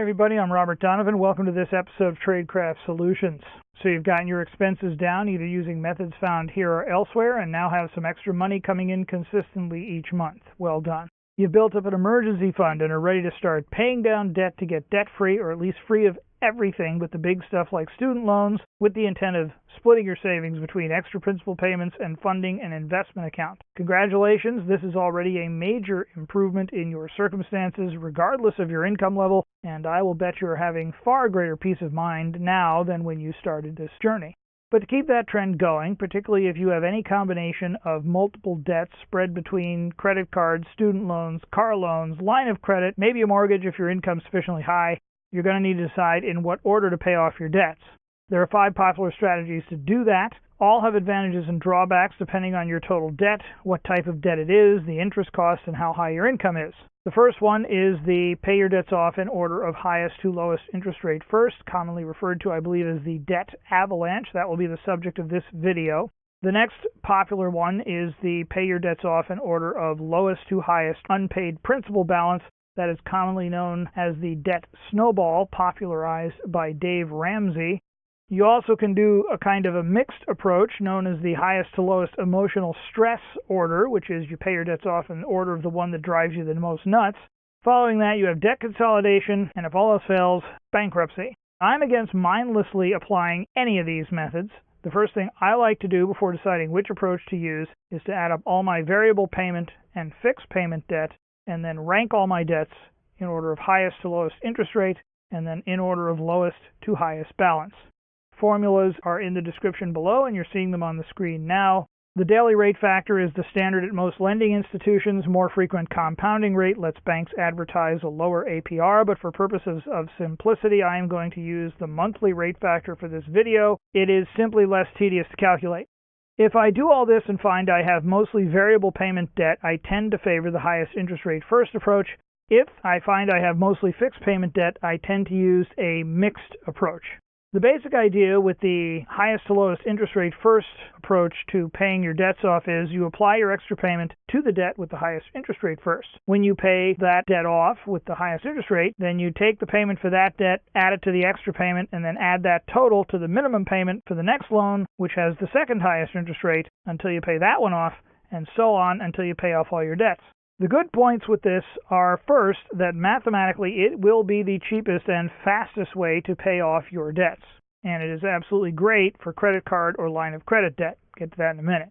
everybody, I'm Robert Donovan. Welcome to this episode of Tradecraft Solutions. So you've gotten your expenses down either using methods found here or elsewhere and now have some extra money coming in consistently each month. Well done. You've built up an emergency fund and are ready to start paying down debt to get debt-free or at least free of everything but the big stuff like student loans, with the intent of splitting your savings between extra principal payments and funding an investment account. Congratulations, this is already a major improvement in your circumstances regardless of your income level, and I will bet you're having far greater peace of mind now than when you started this journey. But to keep that trend going, particularly if you have any combination of multiple debts spread between credit cards, student loans, car loans, line of credit, maybe a mortgage if your income's sufficiently high, you're going to need to decide in what order to pay off your debts. There are 5 popular strategies to do that. All have advantages and drawbacks depending on your total debt, what type of debt it is, the interest cost, and how high your income is. The first one is the pay your debts off in order of highest to lowest interest rate first, commonly referred to, I believe, as the debt avalanche. That will be the subject of this video. The next popular one is the pay your debts off in order of lowest to highest unpaid principal balance. That is commonly known as the debt snowball, popularized by Dave Ramsey. You also can do a kind of a mixed approach known as the highest to lowest emotional stress order, which is you pay your debts off in order of the one that drives you the most nuts. Following that, you have debt consolidation, and if all else fails, bankruptcy. I'm against mindlessly applying any of these methods. The first thing I like to do before deciding which approach to use is to add up all my variable payment and fixed payment debt, and then rank all my debts in order of highest to lowest interest rate, and then in order of lowest to highest balance. Formulas are in the description below, and you're seeing them on the screen now. The daily rate factor is the standard at most lending institutions. More frequent compounding rate lets banks advertise a lower APR, but for purposes of simplicity, I am going to use the monthly rate factor for this video. It is simply less tedious to calculate. If I do all this and find I have mostly variable payment debt, I tend to favor the highest interest rate first approach. If I find I have mostly fixed payment debt, I tend to use a mixed approach. The basic idea with the highest to lowest interest rate first approach to paying your debts off is you apply your extra payment to the debt with the highest interest rate first. When you pay that debt off with the highest interest rate, then you take the payment for that debt, add it to the extra payment, and then add that total to the minimum payment for the next loan, which has the second highest interest rate, until you pay that one off, and so on until you pay off all your debts. The good points with this are, first, that mathematically it will be the cheapest and fastest way to pay off your debts. And it is absolutely great for credit card or line of credit debt. Get to that in a minute.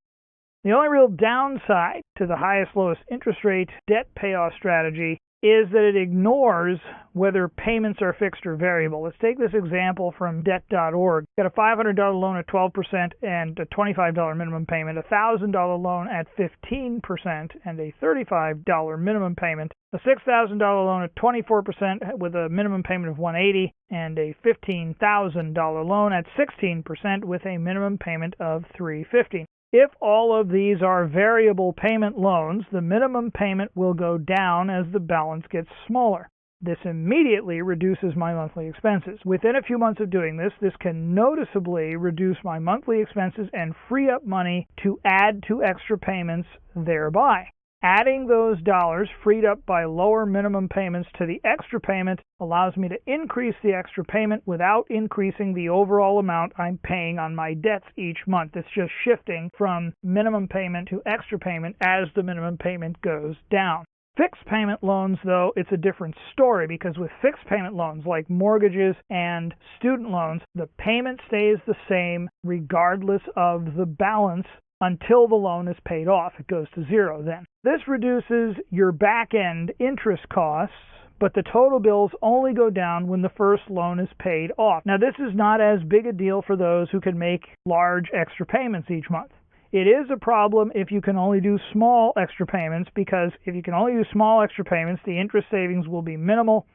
The only real downside to the highest lowest interest rate debt payoff strategy is that it ignores whether payments are fixed or variable. Let's take this example from debt.org. Got a $500 loan at 12% and a $25 minimum payment, a $1,000 loan at 15% and a $35 minimum payment, a $6,000 loan at 24% with a minimum payment of $180, and a $15,000 loan at 16% with a minimum payment of $350. If all of these are variable payment loans, the minimum payment will go down as the balance gets smaller. This immediately reduces my monthly expenses. Within a few months of doing this, this can noticeably reduce my monthly expenses and free up money to add to extra payments thereby. Adding those dollars freed up by lower minimum payments to the extra payment allows me to increase the extra payment without increasing the overall amount I'm paying on my debts each month. It's just shifting from minimum payment to extra payment as the minimum payment goes down. Fixed payment loans, though, it's a different story, because with fixed payment loans like mortgages and student loans, the payment stays the same regardless of the balance until the loan is paid off. It goes to zero then. This reduces your back-end interest costs, but the total bills only go down when the first loan is paid off. Now, this is not as big a deal for those who can make large extra payments each month. It is a problem if you can only do small extra payments, because if you can only do small extra payments, the interest savings will be minimal.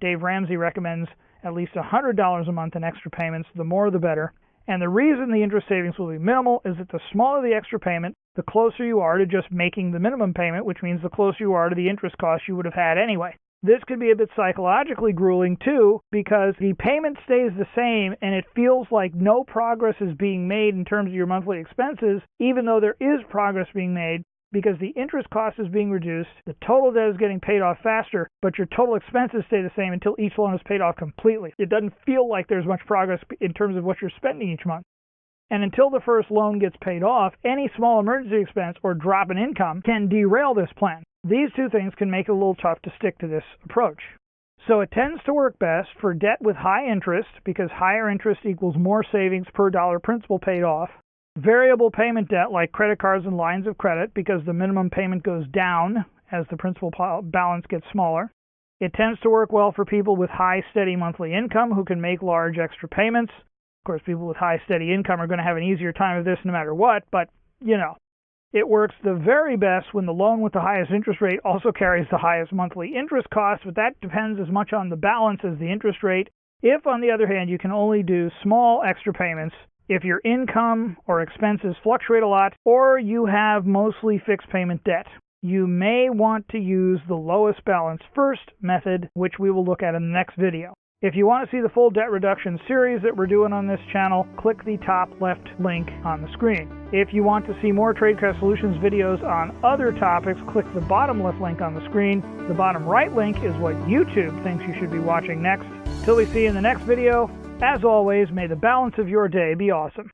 Dave Ramsey recommends at least $100 a month in extra payments. The more, the better. And the reason the interest savings will be minimal is that the smaller the extra payment, the closer you are to just making the minimum payment, which means the closer you are to the interest costs you would have had anyway. This could be a bit psychologically grueling too, because the payment stays the same and it feels like no progress is being made in terms of your monthly expenses, even though there is progress being made because the interest cost is being reduced, the total debt is getting paid off faster, but your total expenses stay the same until each loan is paid off completely. It doesn't feel like there's much progress in terms of what you're spending each month. And until the first loan gets paid off, any small emergency expense or drop in income can derail this plan. These two things can make it a little tough to stick to this approach. So it tends to work best for debt with high interest, because higher interest equals more savings per dollar principal paid off. Variable payment debt like credit cards and lines of credit, because the minimum payment goes down as the principal balance gets smaller. It tends to work well for people with high steady monthly income who can make large extra payments. Of course, people with high steady income are going to have an easier time of this no matter what, but it works the very best when the loan with the highest interest rate also carries the highest monthly interest cost, but that depends as much on the balance as the interest rate. If, on the other hand, you can only do small extra payments, if your income or expenses fluctuate a lot, or you have mostly fixed payment debt, you may want to use the lowest balance first method, which we will look at in the next video. If you want to see the full debt reduction series that we're doing on this channel, click the top left link on the screen. If you want to see more Tradecraft Solutions videos on other topics, click the bottom left link on the screen. The bottom right link is what YouTube thinks you should be watching next. Till we see you in the next video, as always, may the balance of your day be awesome.